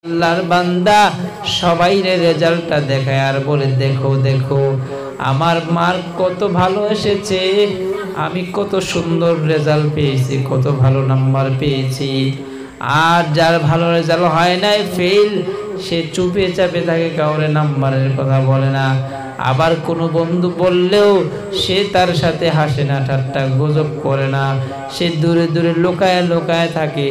আল্লাহর বান্দা সবাইরে রেজাল্টটা দেখায় আর বলে দেখো দেখো আমার মার্ক কত ভালো এসেছে, আমি কত সুন্দর রেজাল্ট পেয়েছি, কত ভালো নাম্বার পেয়েছি। আর যার ভালো রেজাল্ট হয় নাই, ফেল, সে চুপে চাপে থাকে, কাউরে নাম্বারের কথা বলে না। আবার কোনো বন্ধু বললেও সে তার সাথে হাসে না, ঠাট্টা গুজব করে না, সে দূরে দূরে লুকায় লুকায় থাকে।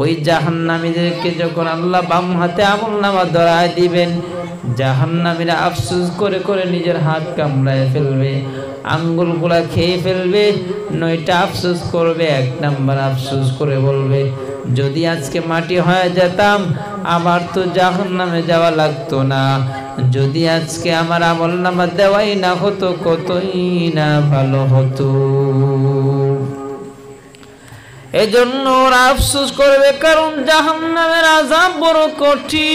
ওই জাহান্নামীদেরকে যখন আল্লাহ বাম হাতে আমলনামা ধরায় দিবেন, জাহান্নামীরা আফসোস করে করে নিজের হাত কামড়ায় ফেলবে, আঙ্গুলগুলা খেয়ে ফেলবে, নয়টা আফসোস করবে। এক নাম্বার আফসোস করে বলবে, যদি আজকে মাটি হয়ে যেতাম আমার তো জাহান্নামে যাওয়া লাগতো না, যদি আজকে আমার আমলনামা দেওয়াই না হতো কতই না ভালো হতো। এজন্য ওরা আফসোস করবে, কারণ জাহান্নামের আযাব বড় কঠিন।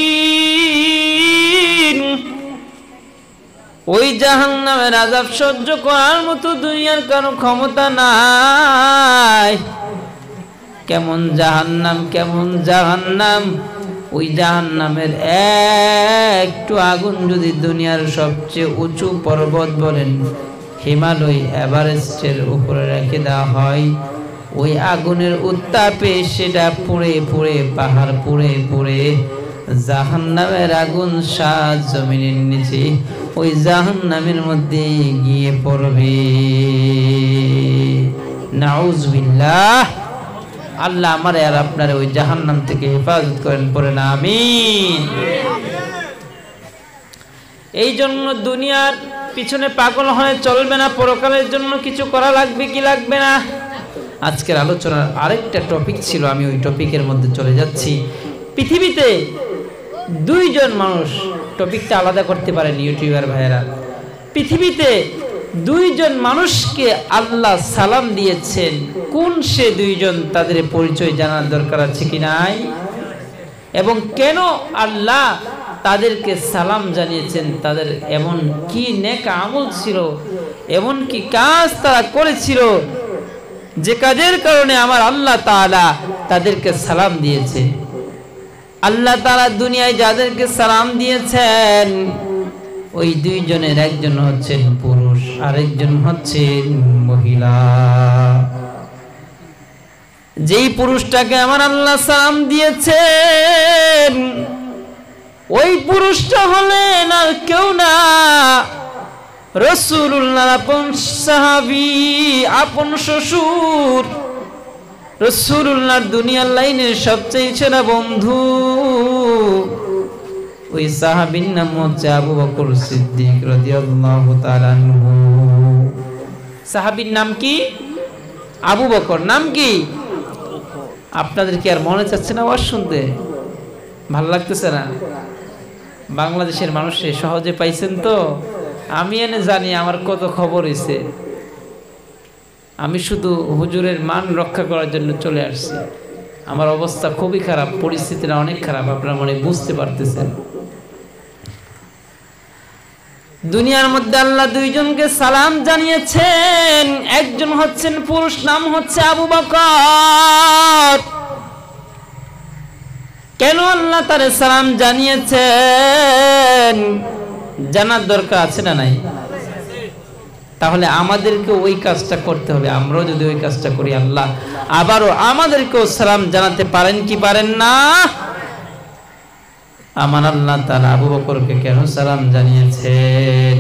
ওই জাহান্নামের আযাব সহ্য করার মতো দুনিয়ার কারো ক্ষমতা নাই। কেমন জাহান্নাম, কেমন জাহান্নাম! ওই জাহান্নামের একটু আগুন যদি দুনিয়ার সবচেয়ে উঁচু পর্বত বলেন হিমালয় এভারেস্টের উপরে রেখে দেওয়া হয়, ওই আগুনের উত্তাপে সেটা পুড়ে পুড়ে, পাহাড় পুড়ে পুড়ে জাহান্নামের আগুন 7 জমিনের নিচে ওই জাহান্নামের মধ্যে গিয়ে পড়বে। নাউজুবিল্লাহ। আল্লাহ আমারে আর আপনার ওই জাহান্নাম থেকে হেফাজত করেন, পড়েন আমিন। এই জন্য দুনিয়ার পিছনে পাগল হয়ে চলবে না, পরকালের জন্য কিছু করা লাগবে কি লাগবে না। আজকের আলোচনার আরেকটা টপিক ছিল, আমি ওই টপিকের মধ্যে চলে যাচ্ছি। পৃথিবীতে 2 জন মানুষ, টপিকটা আলাদা করতে পারেন ইউটিউবার ভাইয়েরা। পৃথিবীতে 2 জন মানুষকে আল্লাহ সালাম দিয়েছেন, কোন সে 2 জন, তাদের পরিচয় জানার দরকার আছে কি নাই? এবং কেন আল্লাহ তাদেরকে সালাম জানিয়েছেন, তাদের এমন কি নেক আমল ছিল, এমন কি কাজ তারা করেছিল যে কাজের কারণে আমার আল্লাহ তাআলা তাদেরকে সালাম দিয়েছে। আল্লাহ তাআলা দুনিয়ায় যাদেরকে সালাম দিয়েছেন, ওই 2 জনের একজন হচ্ছেন পুরুষ, আরেকজন হচ্ছেন মহিলা। যেই পুরুষটাকে আমার আল্লাহ সালাম দিয়েছেন, ওই পুরুষটা হলেন আর কেউ না, রাসূলুল্লাহর আপন সাহাবী, আপন শ্বশুর, রাসূলুল্লাহর দুনিয়ার লাইনের সবচেয়ে সেরা বন্ধু। ওই সাহাবীর নাম হচ্ছে আবু বকর সিদ্দিক রাদিয়াল্লাহু তাআলা আনহু। সাহাবীর নাম কি? আবু বকর। নাম কি? আপনাদের কি আর মনে চাচ্ছে না আওয়াজ শুনতে? ভালো লাগতেছে না? বাংলাদেশের মানুষে সহজে পাইছেন তো? আমি এনে জানি আমার কত খবর হয়েছে। আমি শুধু হুজুরের মান রক্ষা করার জন্য চলে আসছি। আমার অবস্থা খুবই খারাপ, পরিস্থিতিটা অনেক খারাপ, আপনারা মনে বুঝতে পারতেছেন। দুনিয়ার মধ্যে আল্লাহ 2 জনকে সালাম জানিয়েছেন, একজন হচ্ছেন পুরুষ, নাম হচ্ছে আবু বকর। কেন আল্লাহ তার সালাম জানিয়েছেন জানার দরকার আছে না নাই? তাহলে আমাদেরকে ওই কাজটা করতে হবে। আমরাও যদি ওই কাজটা করি, আল্লাহ আবারও আমাদেরকেও সালাম জানাতে পারেন কি পারেন না? আমার আল্লাহ তাআলা আবু বকরকে কেন সালাম জানিয়েছেন?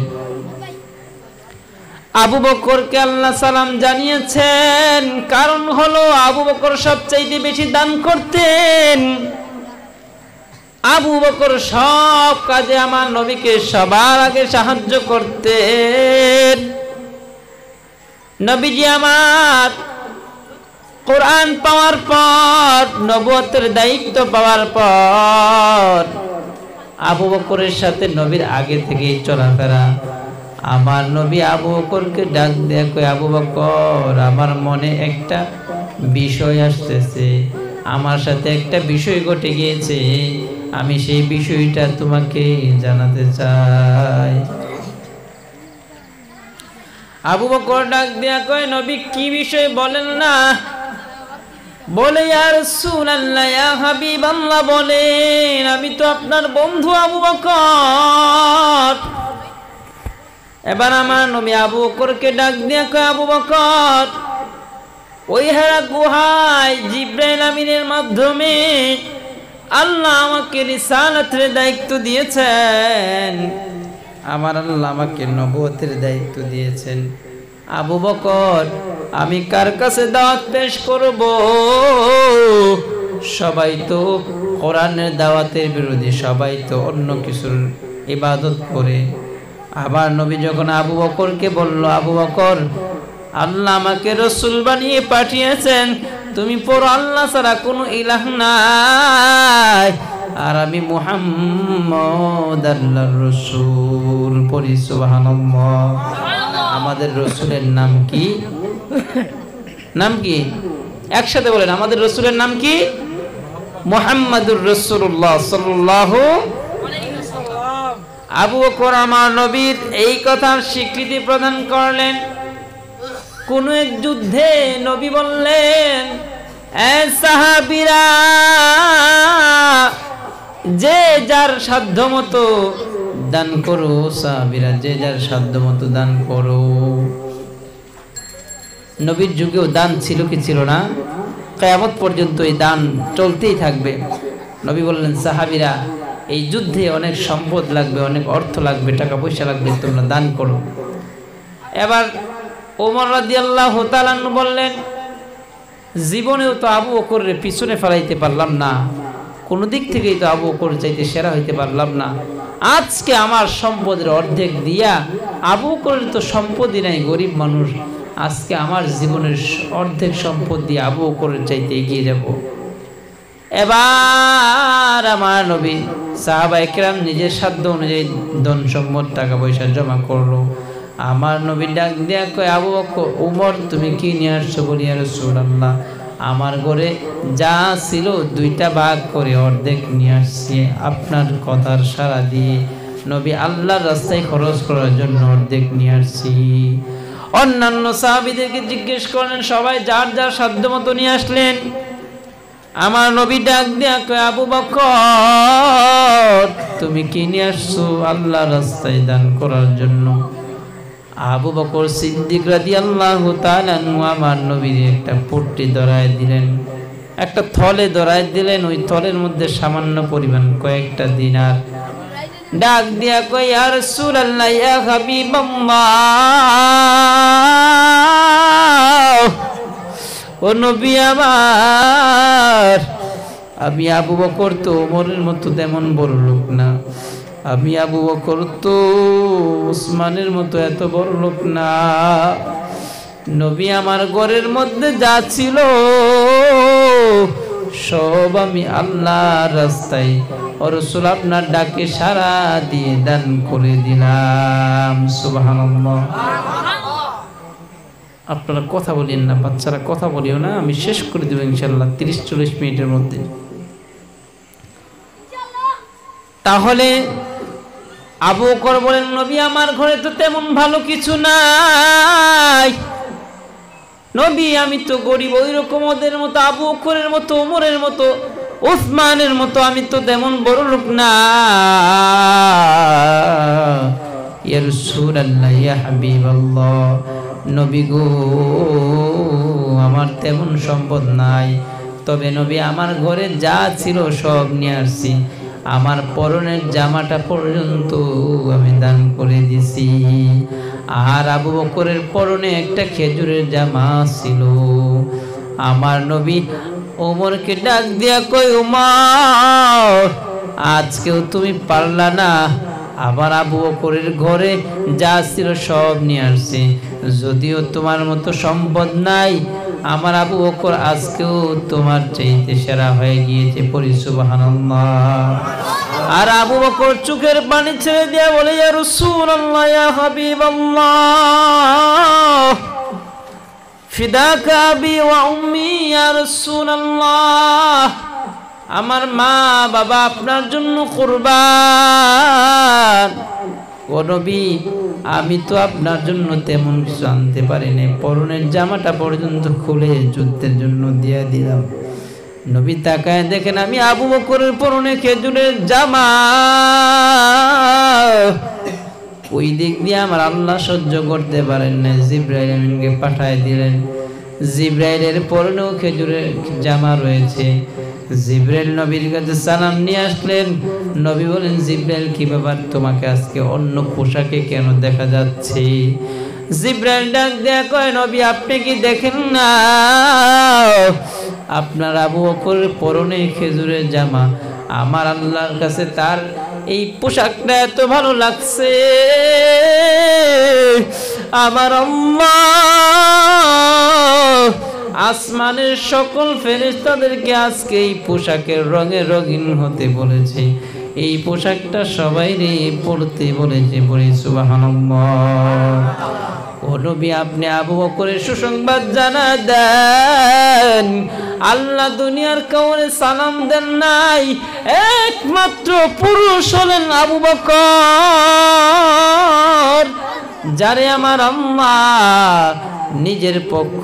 আবু বকরকে আল্লাহ সালাম জানিয়েছেন কারণ হলো আবু বকর সবচাইতে বেশি দান করতেন। আবু বকর সব কাজে আমার নবীকে সবার আগে সাহায্য করতেন। নবীজি আমার কোরআন পাওয়ার পর, নবুয়তের দায়িত্ব পাওয়ার পর আবু বকরের সাথে নবীর আগে থেকেই চলাফেরা। আমার নবী আবু বকরকে ডাক দিয়ে কয়, আবু বকর, আমার মনে একটা বিষয় আসতেছে, আমার সাথে একটা বিষয় ঘটে গিয়েছে, আমি সেই বিষয়টা তোমাকে জানাতে চাই। আবু বকর ডাক দিয়া কয়, নবী কি বিষয় বলেন না? বলে ইয়া রাসূলুল্লাহ ইয়া হাবিবাল্লাহ বলেন আমি তো আপনার বন্ধু আবু বকর। এবার আমার নবী আবু বকরকে ডাক দিয়ে কয় আবু বকর ওই হেরা গুহায় জিবরাইল আমিনের মাধ্যমে আল্লাহ আমাকে রিসালাতের দায়িত্ব দিয়েছেন, আমার আল্লাহ আমাকে নবুয়তের দায়িত্ব দিয়েছেন। আবু বকর আমি কার কাছে দাওয়াত পেশ করব? সবাই তো কোরআনের দাওয়াতের বিরোধী, সবাই তো অন্য কিছুর ইবাদত করে। আবার নবী যখন আবু বকরকে বলল আবু বকর আল্লাহ আমাকে রাসূল বানিয়ে পাঠিয়েছেন, তুমি পড়ো আল্লাহ ছাড়া কোনো ইলাহ নাই, আর আমি মুহাম্মদ আল্লাহর রাসূল। পড়ি সুবহানাল্লাহ। আমাদের রাসূলের নাম কি? নাম কি? একসাথে বলেন আমাদের রাসূলের নাম কি? মুহাম্মাদুর রাসূলুল্লাহ সাল্লাল্লাহু আলাইহি ওয়াসাল্লাম। আবু বকর আমার নবীর এই কথার স্বীকৃতি প্রদান করলেন। কোন এক যুদ্ধে নবী বললেন এ সাহাবীরা যে যার সাধ্যমতো দান করো, সাহাবীরা যে যার সাধ্যমতো দান করো। নবীর যুগেও দান ছিল কি ছিল না? কিয়ামত পর্যন্ত এই দান চলতেই থাকবে। নবী বললেন সাহাবীরা এই যুদ্ধে অনেক সম্পদ লাগবে, অনেক অর্থ লাগবে, টাকা পয়সা লাগবে, তোমরা দান করো। এবার ওমর রাদিয়াল্লাহু তাআলা বললেন জীবনেও তো আবু বকরের পিছনে ফেলাইতে পারলাম না, কোন দিক থেকেই তো আবু বকর চাইতে সেরা হইতে পারলাম না, আজকে আমার সম্পদের অর্ধেক দিয়া, আবু বকরের তো সম্পদই নাই, গরিব মানুষ, আজকে আমার জীবনের অর্ধেক সম্পদ দিয়ে আবু বকরের চাইতে এগিয়ে যাব। এবার আমার নবী সাহাবায়ে কেরাম নিজের সাধ্য অনুযায়ী ধন সম্পদ টাকা পয়সা জমা করলো। আমার নবী ডাক দিয়া কয় আবু বকর ওমর তুমি কি নিয়ে আসছো? বলি ইয়া রাসূলুল্লাহ আমার ঘরে যা ছিল দুইটা ভাগ করে অর্ধেক নিয়ে আসছি, আপনার কথার সাড়া দিয়ে নবী আল্লাহর রাস্তায় খরচ করার জন্য অর্ধেক নিয়ে আসছি। অন্যান্য সাহাবীদেরকে জিজ্ঞেস করলেন, সবাই যার যার সাধ্য মতো নিয়ে আসলেন। আমার নবী ডাক দিয়া কয় আবু বকর তুমি কি নিয়ে আসছো? আল্লাহর রাস্তায় দান করার জন্য। আবু বকর সিদ্দিক রাদিয়াল্লাহু তাআলা আমার নবীর একটা পট্টি ধরায় দিলেন, একটা থলে ধরায় দিলেন, ওই থলের মধ্যে সামান্য পরিমাণ কয়েকটা দিনার। ডাক দিয়া কয় ইয়া রাসূলুল্লাহ ইয়া হাবিবাল্লাহ ও নবী আমার, আমি আবু বকর তো ওমরের মতো তেমন বড় লোক না, আমি আবু বকর তো উসমানের মতো এত বড় লোক না। নবী আমার ঘরের মধ্যে যা ছিল সব আমি আল্লাহর রাস্তায় ও রাসূল আপনার ডাকে সাড়া দিয়ে দান করে দিলাম। সুবহানাল্লাহ। আপনারা কথা বলেন না, বাচ্চারা কথা বলিও না, আমি শেষ করে দেব ইনশাআল্লাহ 30-40 মিনিটের মধ্যে। তাহলে আবু বকর বলেন নবী আমার ঘরে তো তেমন ভালো কিছু নাই, নবী আমি তো গরিব, ওই রকম ওদের মতো আবু বকরের মতো ওমরের মতো উসমানের মতো আমি তো তেমন বড় লোক না। ইয়া রাসূলুল্লাহ ইয়া হাবিবাল্লাহ নবী গো আমার তেমন সম্পদ নাই, তবে নবী আমার ঘরে যা ছিল সব নিয়ে আসছি, আমার পরনের জামাটা পর্যন্ত আমি দান করে দিছি। আর আবু বকরের পরনে একটা খেজুরের জামা ছিল। আমার নবী ওমরকে ডাক দিয়া কই ওমর আজকেও তুমি পারলা না, আবার আবু বকরের ঘরে যা ছিল সব নিয়ে আসছে, যদিও তোমার মতো সম্পদ নাই, আমার আবু বকর আজকেও তোমার চাইতে সেরা হয়ে গিয়েছে। পড়ি সুবহানাল্লাহ। আর আবু বকর চোখের পানি ছেড়ে দিয়ে বলে ইয়া রাসূলুল্লাহ ইয়া হাবিবাল্লাহ ফিদাকা আবি ওয়া উম্মি ইয়া রাসূলুল্লাহ, আমার মা বাবা আপনার জন্য কুরবান, ও নবী, আমি তো আপনার জন্য তেমন কিছু আনতে পারিনি, পরনের জামাটা পর্যন্ত খুলে যুদ্ধের জন্য দিয়ে দিলাম। নবী তাকায় দেখেন আমি আবু বকরের পরনে খেজুরের জামা। ওই দিক দিয়ে আমার আল্লাহ সহ্য করতে পারেন না, জিবরাইল আমিনকে পাঠায় দিলেন। জিবরাইলের পরনেও খেজুরের জামা রয়েছে। জিবরাইল নবীর কাছে সালাম নিয়ে আসলেন। নবী বলেন, জিবরাইল কি ব্যাপার, তোমাকে আজকে অন্য পোশাকে কেন দেখা যাচ্ছে? জিবরাইল ডাক দেয়া কয়, নবী আপনি কি দেখেন না আপনার আবু বকরের পরনে খেজুরের জামা? আমার আল্লাহর কাছে তার এই পোশাকটা এত ভালো লাগছে, আমার আল্লাহ আসমানের সকল ফেরেশতাদেরকে আজকে এই পোশাকের রঙে রঙিন হতে বলেছে, এই পোশাকটা সবাইরে পড়তে বলেছে। পড়ি সুবহানাল্লাহ। ও নবী, আপনি আবু বকরের সুসংবাদ জানা দেন। আল্লাহ দুনিয়ার কাউরে সালাম দেন নাই, একমাত্র পুরুষ হলেন আবু বকর, যারে আমার আম্মা নিজের পক্ষ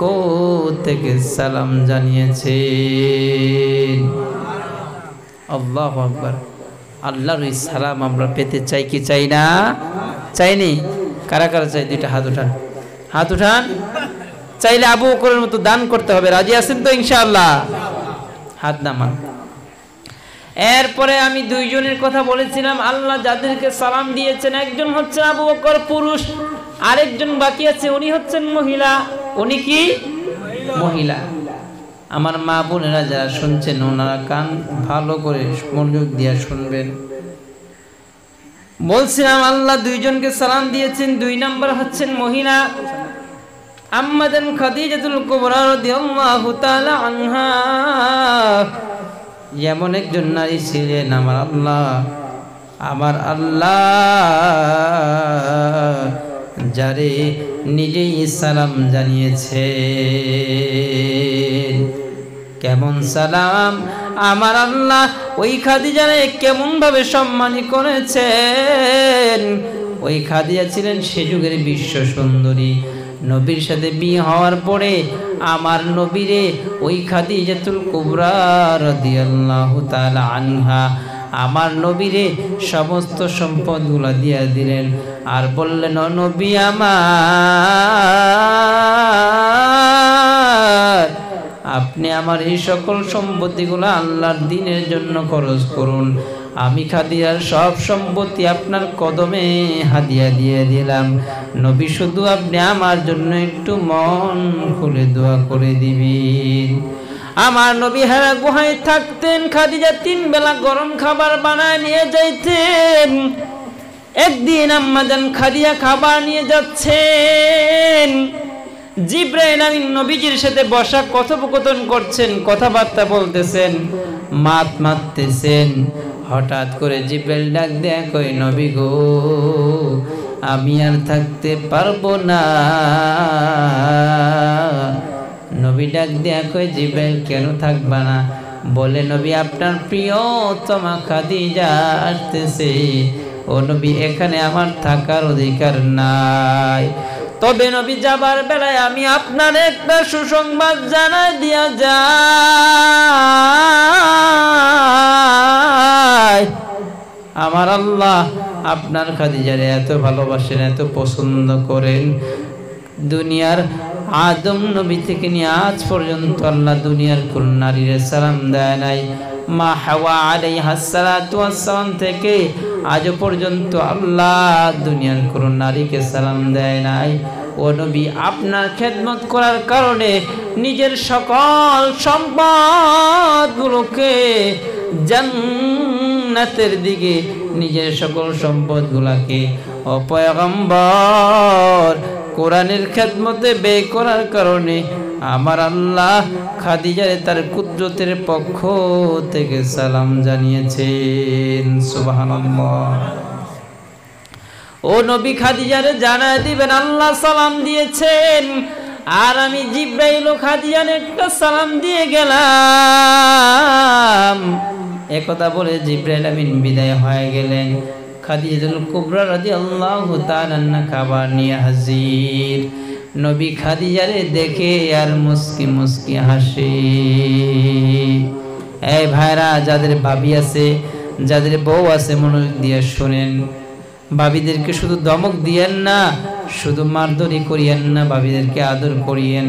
থেকে সালাম জানিয়েছেন। আল্লাহু আকবার। আল্লাহর এই সালাম আমরা পেতে চাই কি চাই না? চাইনি? কারা কারা চাই? দুইটা হাত উঠান, হাত উঠান। চাইলে আবু বকরের মতো দান করতে হবে, রাজি আছেন তো ইনশাআল্লাহ? হাত নামান। এরপরে আমি দুইজনের কথা বলেছিলাম, আল্লাহ যাদেরকে সালাম দিয়েছেন, একজন হচ্ছে আবু বকর পুরুষ, আরেকজন বাকি আছে, উনি হচ্ছেন মহিলা। উনি কি? মহিলা। আমার মা বোনেরা যারা শুনছেন, ওনারা কান ভালো করে মনোযোগ দিয়ে শুনবেন। বলছিলাম আল্লাহ দুইজনকে সালাম দিয়েছেন। দুই নাম্বার হচ্ছেন মহিলা, আম্মাজান খাদিজাতুল কুবরা রাদিয়াল্লাহু তাআলা আনহা। যেমন একজন নারী ছিলেন আমার আল্লাহ যারে নিজেই সালাম জানিয়েছেন। কেমন সালাম! আমার আল্লাহ ওই খাদিজারে কেমন ভাবে সম্মানিত করেছেন। ওই খাদিজা ছিলেন সে যুগের বিশ্ব সুন্দরী। নবীর সাথে বিয়ে হওয়ার পরে আমার নবীরে ওই খাদিজাতুল কুবরা রাদিয়াল্লাহু তাআলা আনহা আমার নবীরে সমস্ত সম্পদগুলো দিয়ে দিলেন, আর বললেন, ও নবী আমার, আপনি আমার এই সকল সম্পত্তিগুলো আল্লাহর দ্বীনের জন্য খরচ করুন। আমি খাদিজার সব সম্পত্তি আপনার কদমে হাদিয়া দিয়ে দিলাম। নবী শুধু আপনি আমার জন্য একটু মন খুলে দোয়া করে দিবেন। আমার নবী হেরা গুহায় থাকতেন। খাদিজা 3 বেলা গরম খাবার বানায় নিয়ে যাইতেন। একদিন আম্মাজান খাদিজা খাবার নিয়ে যাচ্ছেন, জিবরাইল আমিন নবীজির সাথে বসা কথোপকথন করছেন, কথাবার্তা বলতেছেন, মাত মারতেছেন। হঠাৎ করে জিবরাইল ডাক দেয়া কই, নবী গো, আমি আর থাকতে পারবো না। নবী ডাক দেয়া কই, জিবরাইল কেন থাকবা না? বলে, নবী আপনার প্রিয়তমা খাদিজা আসতেছে। ও নবী, এখানে আমার থাকার অধিকার নাই। তবে নবী যাবার বেলায় আমি আপনার একটা সুসংবাদ জানাই দিয়া যাই। আমার আল্লাহ আপনার খাদিজারে এত ভালোবাসেন, এত পছন্দ করেন। দুনিয়ার আদম নবী থেকে নিয়ে আজ পর্যন্ত আল্লাহ দুনিয়ার কোন নারীর সালাম দেয় নাই। মা হাওয়া আলাইহা সালাতু ওয়াসসালাম থেকে আজ পর্যন্ত আল্লাহ দুনিয়ার কোন নারীকে সালাম দেয় নাই। ও নবী, আপনার খেদমত করার কারণে নিজের সকল সম্পদগুলোকে জান্নাতের দিকে, নিজের সকল সম্পদগুলোকে ও পয়গম্বর কোরআনের খেদমতে ব্যয় করার কারণে আমার আল্লাহ খাদিজারে তার কুদরতের পক্ষ থেকে সালাম জানিয়েছেন। সুবহানাল্লাহ। ও নবী, খাদিজারে জানায় দিবেন আল্লাহ সালাম দিয়েছেন। আর আমি জিবরাইল ও খাদিজারে একটা সালাম দিয়ে গেলাম। একথা বলে জিবরাইল আমিন বিদায় হয়ে গেলেন। খাদিজাতুল কুবরা রাদিয়াল্লাহু তাআলা আনহা খাবার নিয়ে হাজির। নবী খাদিজারে দেখে আর মুস্কি মুস্কি হাসে। এই ভাইরা, যাদের ভাবি আছে, যাদের বউ আছে, মনোযোগ দিয়ে শুনেন। ভাবিদেরকে শুধু দমক দিয়েন না, শুধু মারধরি করিয়েন না, ভাবিদেরকে আদর করিয়েন।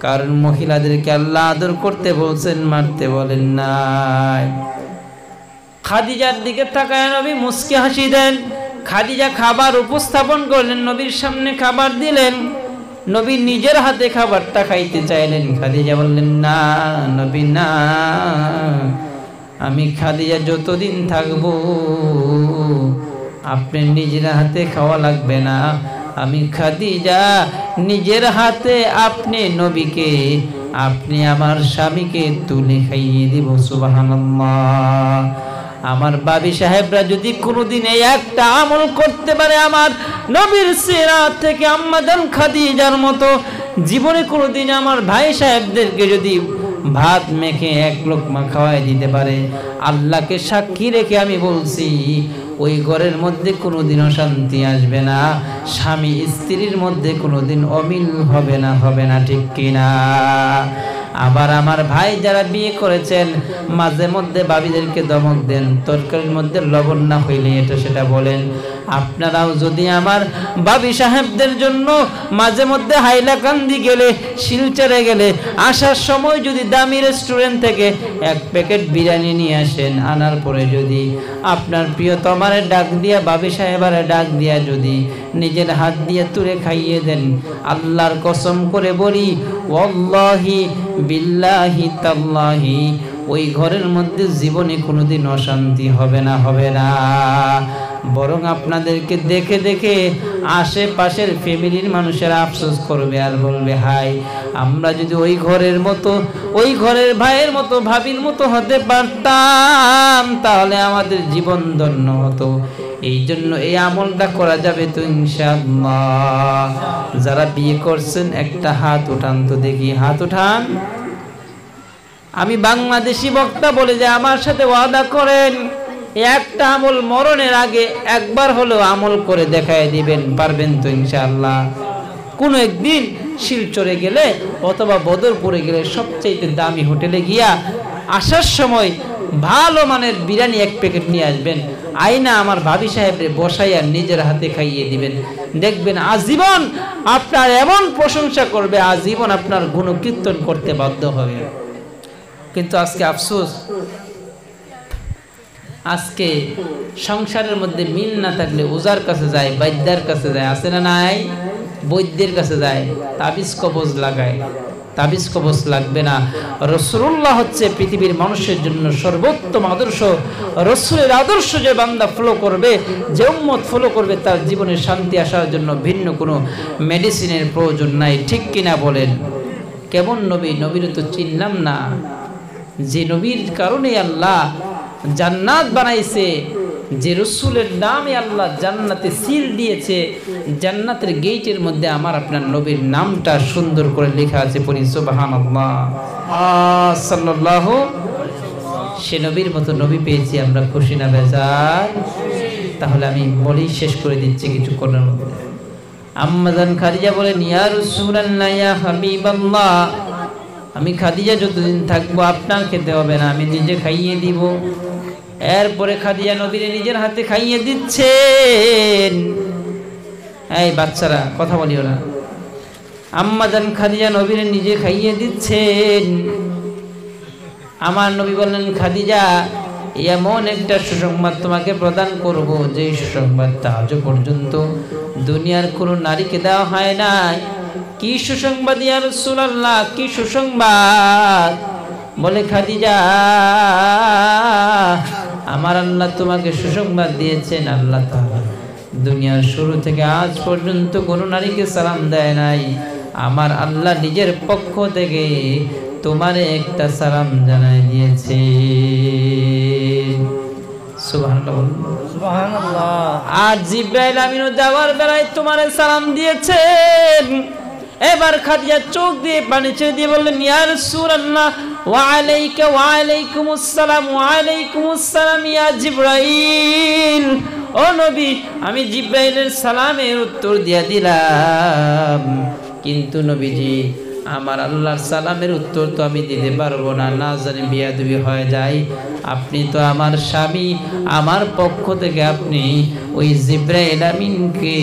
কারণ মহিলাদেরকে আল্লাহ আদর করতে বলছেন, মারতে বলেন না। খাদিজার দিকে তাকায় নবী মুস্কি হাসি দেন। খাদিজা খাবার উপস্থাপন করলেন, নবীর সামনে খাবার দিলেন। নবী নিজের হাতে খাবারটা খাইতে চাইলেন। খাদিজা বললেন, না নবী না, আমি খাদিজা যতদিন থাকবো আপনি নিজের হাতে খাওয়া লাগবে না। আমি খাদিজা নিজের হাতে আপনি নবীকে, আপনি আমার স্বামীকে তুলে খাইয়ে দিব। সুবহানাল্লাহ। আমার বাবি সাহেবরা যদি কোনোদিন এই একটা আমল করতে পারে, আমার নবীর সিরাত থেকে আম্মাজান খাদিজার মতো, জীবনে কোনোদিন আমার ভাই সাহেবদেরকে যদি ভাত মেখে এক লোকমা খাওয়াই দিতে পারে, আল্লাহকে সাক্ষী রেখে আমি বলছি, ওই ঘরের মধ্যে কোনোদিন অশান্তি আসবে না, স্বামী স্ত্রীর মধ্যে কোনোদিন অমিল হবে না, হবে না, ঠিক কিনা? আবার আমার ভাই যারা বিয়ে করেছেন, মাঝে মধ্যে ভাবিদেরকে দমক দেন, তরকারির মধ্যে লবণ না হইলে এটা সেটা বলেন। আপনারাও যদি আমার ভাবি সাহেবদের জন্য মাঝে মধ্যে হাইলাকান্দি গেলে, শিলচরে গেলে, আসার সময় যদি দামি রেস্টুরেন্ট থেকে এক প্যাকেট বিরিয়ানি নিয়ে আসেন, আনার পরে যদি আপনার প্রিয়তমারে ডাক দিয়া, ভাবি সাহেবারে ডাক দিয়া যদি নিজের হাত দিয়ে তুলে খাইয়ে দেন, আল্লাহর কসম করে বলি, ওয়াল্লাহি বিল্লাহি তাল্লাহি, ওই ঘরের মধ্যে জীবনে কোনোদিন অশান্তি হবে না, হবে না। বরং আপনাদেরকে দেখে দেখে আশেপাশের ফ্যামিলির মানুষেরা আফসোস করবে আর বলবে, হাই, আমরা যদি ওই ঘরের মতো, ওই ঘরের ভাইয়ের মতো, ভাবির মতো হতে পারতাম, তাহলে আমাদের জীবন ধন্য হতো। এই জন্য এই আমলটা করা যাবে তো ইনশাআল্লাহ। যারা বিয়ে করছেন একটা হাত উঠান তো দেখি, হাত উঠান। আমি বাংলাদেশি বক্তা বলে যে আমার সাথে ওয়াদা করেন, একটা আমল মরণের আগে একবার হলেও আমল করে দেখায় দিবেন, পারবেন তো ইনশাআল্লাহ? কোনো একদিন শিলচরে গেলে অথবা বদরপুরে গেলে সবচেয়ে দামি হোটেলে গিয়া আসার সময় ভালো মানের বিরিয়ানি এক প্যাকেট নিয়ে আসবেন, আইনা আমার ভাবি সাহেবরে বসাইয়া নিজের হাতে খাইয়ে দিবেন। দেখবেন আজীবন আপনার এমন প্রশংসা করবে, আজীবন আপনার গুণকীর্তন করতে বাধ্য হবে। কিন্তু আজকে আফসোস, আজকে সংসারের মধ্যে মিল না থাকলে ওজার কাছে যায়, বৈদ্যের কাছে যায়, আছে না নাই? বৈদ্যের কাছে যায়, তাবিজ কবজ লাগায়। তাবিজ কবজ লাগবে না। রাসূলুল্লাহ হচ্ছে পৃথিবীর মানুষের জন্য সর্বোত্তম আদর্শ। রাসূলের আদর্শ যে বান্দা ফলো করবে, যে উম্মত ফলো করবে, তার জীবনে শান্তি আসার জন্য ভিন্ন কোনো মেডিসিনের প্রয়োজন নাই, ঠিক কিনা বলেন? কেমন নবী? নবীর তো চিনলাম না, যে নবীর কারণে আল্লাহ জান্নাত বানাইছে, যে রাসূলের নামে আল্লাহ জান্নাতে সিল দিয়েছে, জান্নাতের গেটের মধ্যে আমার আপনার নবীর নামটা সুন্দর করে লেখা আছে, পড়ি সুবহানাল্লাহ সাল্লাল্লাহু। সে নবীর মতো নবী পেয়েছি আমরা, খুশি না বেজার? তাহলে আমি বলি, শেষ করে দিচ্ছি কিছুক্ষণের মধ্যে। আম্মাজান খাদিজা বলেন, ইয়া রাসূলুল্লাহ, ইয়া হাবিবাল্লাহ, আমি খাদিজা যতদিন থাকবো আপনার খেতে হবে না, আমি নিজে খাইয়ে দিব। এরপরে খাদিজা নবীরে নিজের হাতে খাইয়ে দিচ্ছেন। এই বাচ্চারা কথা বলিও না। আম্মাজান খাদিজা নবীরে নিজে খাইয়ে দিচ্ছেন। আমার নবী বললেন, খাদিজা, এমন একটা সুসংবাদ তোমাকে প্রদান করব, যে সুসংবাদটা আজও পর্যন্ত দুনিয়ার কোনো নারীকে দেওয়া হয় নাই। কি সুসংবাদ ইয়া রাসূলুল্লাহ? কি সুসংবাদ? বলে, খাদিজা, আমার আল্লাহ তোমাকে সুসংবাদ দিয়েছেন। আল্লাহ তাআলা দুনিয়ার শুরু থেকে আজ পর্যন্ত কোনো নারীকে সালাম দেয় নাই। আমার আল্লাহ নিজের পক্ষ থেকে তোমারে একটা সালাম জানাই দিয়েছে। সুবহানাল্লাহ, সুবহানাল্লাহ। আর জিবরাইল আমিনও যাওয়ার বেলায় তোমারে সালাম দিয়েছেন। এবার খাদিজা চোখ দিয়ে পানি ছেড়ে দিয়ে বললেন, ইয়া রাসূলুল্লাহ, ওয়া আলাইকা ওয়া আলাইকুমুস সালাম, ওয়া আলাইকুমুস সালাম ইয়া জিবরাইল, ও নবী, আমি জিব্রাইলের সালামের উত্তর দিয়া দিলাম, কিন্তু নবীজি আমার আল্লাহর সালামের উত্তর তো আমি দিতে পারবো না, না জানি বিয়াদবি হয়ে যায়। আপনি তো আমার স্বামী, আমার পক্ষ থেকে আপনি ওই জিব্রাইল আমিনকে,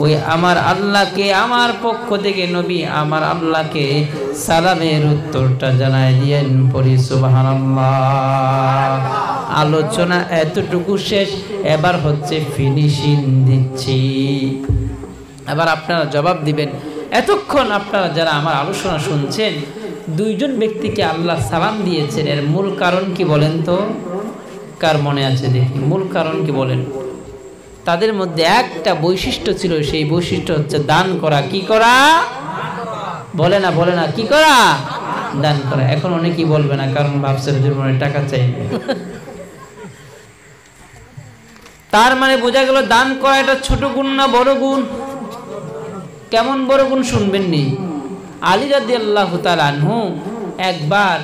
ওই আমার আল্লাহকে, আমার পক্ষ থেকে নবী আমার আল্লাহকে সালামের উত্তরটা জানাই দিয়েন। পড়ি সুবহানাল্লাহ। আলোচনা এতটুকু শেষ, এবার হচ্ছে ফিনিশিং দিচ্ছি। এবার আপনারা জবাব দিবেন। এতক্ষণ আপনারা যারা আমার আলোচনা শুনছেন, দুইজন ব্যক্তিকে আল্লাহ সালাম দিয়েছেন, এর মূল কারণ কি বলেন তো? কার মনে আছে দেখি, মূল কারণ কি বলেন? তাদের মধ্যে একটা বৈশিষ্ট্য ছিল, সেই বৈশিষ্ট্য হচ্ছে দান করা। কি করা? বলে না, বলে না, কি করা? দান করা। এখন অনেকেই বলবে না, কারণ ভাবছে মনে টাকা চাইবে। তার মানে বোঝা গেল দান করা এটা ছোট গুণ না বড় গুণ? কেমন বড় গুণ শুনবেন নি। আলী রাদিয়াল্লাহু তাআলা আনহু একবার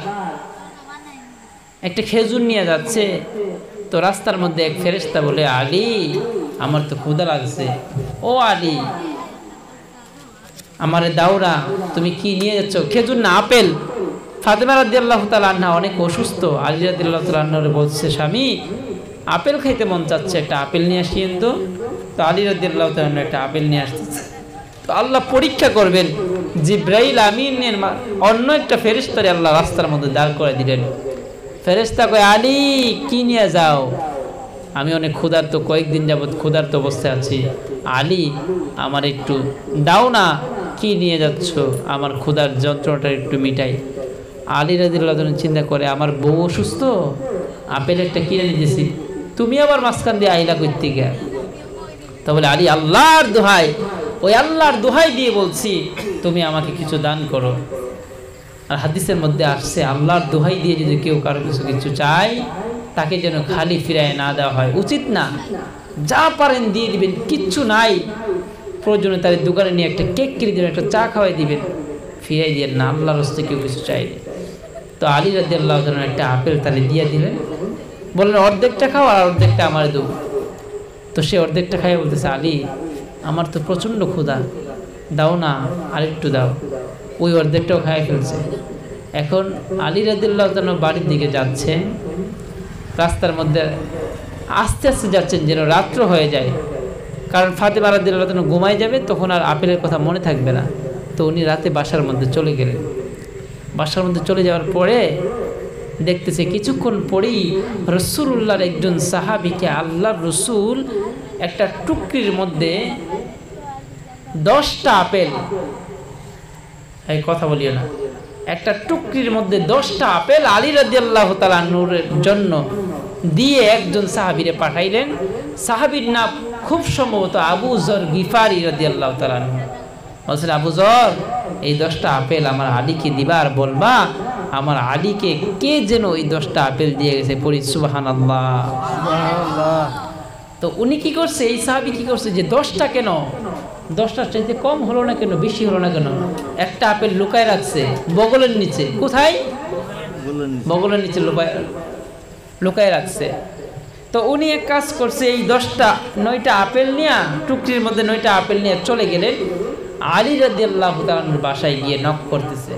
একটা খেজুর নিয়ে যাচ্ছে, তো রাস্তার মধ্যে এক ফেরেশতা বলে, আলী আমার তো ক্ষুধা লাগছে, ও আলী আমারে দাওরা। তুমি কি নিয়ে যাচ্ছ? খেজুর না, আপেল। ফাতেমা রাদিয়াল্লাহু তাআলা আনহা অনেক অসুস্থ। আলী রাদিয়াল্লাহু তাআলা আনহু বলছে, স্বামী আপেল খাইতে মন চাচ্ছে, একটা আপেল নিয়ে আসিয়েন তো। তো আলী রাদিয়াল্লাহু তাআলা একটা আপেল নিয়ে আসতেছে। তো আল্লাহ পরীক্ষা করবেন, জিব্রাইল আমিনের অন্য একটা ফেরেশতারে আল্লাহ রাস্তার মধ্যে দাঁড় করে দিলেন। ফেরেশতা কয়, আলী কি নিয়ে যাও? আমি অনেক ক্ষুধার্ত, কয়েকদিন যাবৎ ক্ষুধার্ত অবস্থায় আছি। আলী আমার একটু দাও না, কি নিয়ে যাচ্ছ? আমার ক্ষুধার যন্ত্রণাটা একটু মিটাই। আলী রাদিয়াল্লাহু তাআলা চিন্তা করে, আমার বউ অসুস্থ, আপেল একটা কিনে নিতেছি, তুমি আবার মাঝখান দিয়ে আইলা করতে গিয়া। তো বলে, আলী আল্লাহর দোহাই, ওই আল্লাহর দোহাই দিয়ে বলছি, তুমি আমাকে কিছু দান করো। আর হাদিসের মধ্যে আসছে, আল্লাহর দোহাই দিয়ে যদি কেউ কারো কিছু চায়, তাকে যেন খালি ফিরায় না দেওয়া হয়, উচিত না। যা পারেন দিয়ে দিবেন, কিচ্ছু নাই, প্রয়োজনে তার দোকানে নিয়ে একটা কেক কিনে দিবেন, একটা চা খাওয়াই দিবেন, ফিরাই দিবেন না। আল্লাহর হস্তে কেউ কিছু চাইলে। তো আলী রাদিয়াল্লাহু তাআলা একটা আপেল তাহলে দিয়ে দিলেন, বললেন অর্ধেকটা খাও আর অর্ধেকটা আমার দেব। তো সে অর্ধেকটা খাই বলতেছে, আলী আমার তো প্রচণ্ড ক্ষুধা, দাও না, আরেকটু দাও। ওই অর্ধেকটাও খাই ফেলছে। এখন আলী রাদিয়াল্লাহু তাআলা বাড়ির দিকে যাচ্ছেন, রাস্তার মধ্যে আস্তে আস্তে যাচ্ছেন যেন রাত্র হয়ে যায়, কারণ ফাতেমা রাদিয়াল্লাহু তাআলা ঘুমায় যাবে, তখন আর আপেলের কথা মনে থাকবে না। তো উনি রাতে বাসার মধ্যে চলে গেলেন। বাসার মধ্যে চলে যাওয়ার পরে দেখতেছে কিছুক্ষণ পরেই রাসূলুল্লাহর একজন সাহাবীকে আল্লাহর রাসূল একটা টুকরির মধ্যে 10টা আপেল, এই কথা বলিও না, একটা টুকরির মধ্যে 10টা আপেল আলী রাদিয়াল্লাহু তাআলা নূর জন্য দিয়ে একজন সাহাবীরে পাঠাইলেন। সাহাবীর নাম খুব সম্ভবত আবু যর গিফারি রাদিয়াল্লাহু তাআলা। বলছেন, আবু যর এই 10টা আপেল আমার আলীকে দিবা, আর বলবা আমার আলীকে কে যেন এই 10টা আপেল দিয়ে গেছে। পড়ি সুবহানাল্লাহ। তো উনি কি করছে, এই সাহাবী কি করছে, যে 10টা কেন, 10টার চাইতে কম হলো না কেন, বেশি হলো না কেন, একটা আপেল লুকায় রাখছে বগলের নিচে। কোথায়? বগলের নিচে লুকায় রাখছে। তো উনি এক কাজ করছে, এই 9টা আপেল নিয়ে, টুকরির মধ্যে 9টা আপেল নিয়ে চলে গেলেন। আলী রাদিয়াল্লাহু তাআলার বাসায় গিয়ে নক করতেছে,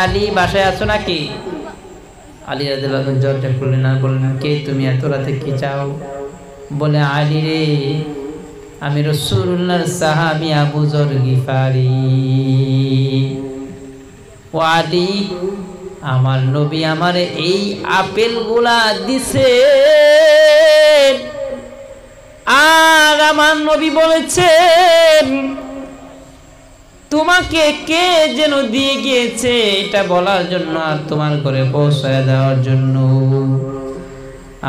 আলী বাসায় আছো নাকি? আলী রাদিয়াল্লাহু তাআলা দরজা খুললেন আর বললেন, কে তুমি, এত রাতে কি চাও? বলে, আলী রে, আমি রাসূলুল্লাহর সাহাবী আবু যর গিফারি। ও আলী, আমার নবী আমারে এই আপেলগুলা দিছে, আর আমার নবী বলেছেন তোমাকে কে যেন দিয়ে গিয়েছে এটা বলার জন্য আর তোমার ঘরে পৌঁছায় দেওয়ার জন্য।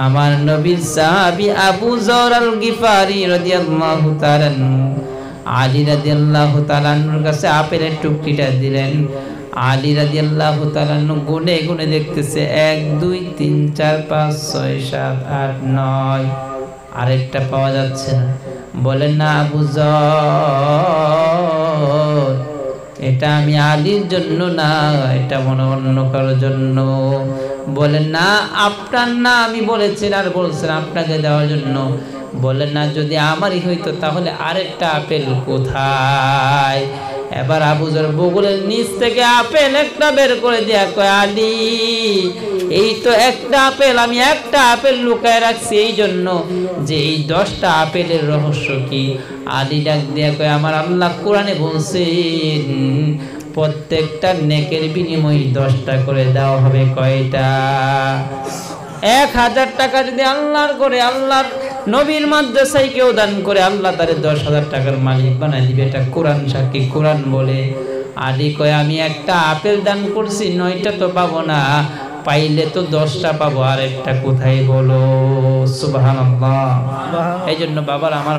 আমার নবীর সাহাবী আবু যর আল গিফারি রাদিয়াল্লাহু তাআলা আলী রাদিয়াল্লাহু তাআলার কাছে আপেলের টুকরিটা দিলেন। আলী রাদিয়াল্লাহু তাআলা গুনে গুনে দেখতেছে, 1 2 3 4 5 6 7 8 9, আরেকটা পাওয়া যাচ্ছে না। বলেন না, আবু যর এটা আমি আলীর জন্য না, এটা মনে অন্য কারোর জন্য। বলেন না, আপনার না, আমি বলেছেন আর বলছেন আপনাকে দেওয়ার জন্য। বলে না, যদি আমারই হইতো তাহলে আরেকটা আপেল কোথায়? এবার আবু যর বগলের নিচ থেকে আপেল একটা বের করে দিয়া কয়, আলী এই তো একটা আপেল, আমি একটা আপেল লুকায় রাখছি এই জন্য যে এই 10টা আপেলের রহস্য কি? আলী ডাক দিয়া কয়, আমার আল্লাহ কোরআনে বলছেন প্রত্যেকটা নেকের বিনিময়ে 10টা করে দেওয়া হবে। কয়টা? 1000 টাকা যদি আল্লাহর করে, আল্লাহর নবীর মাদ্রাসায় কেউ দান করে, আল্লাহ তারে 10,000 টাকার মালিক বানাই দিবে। এটা কোরআন সাক্ষী, কোরআন বলে। আলী কয়, আমি একটা আপেল দান করছি, 9টা তো পাবো না, পাইলে তো 10টা পাবো, আর একটা কোথায় বলো? সুবহানাল্লাহ। এই জন্য বাবার আমার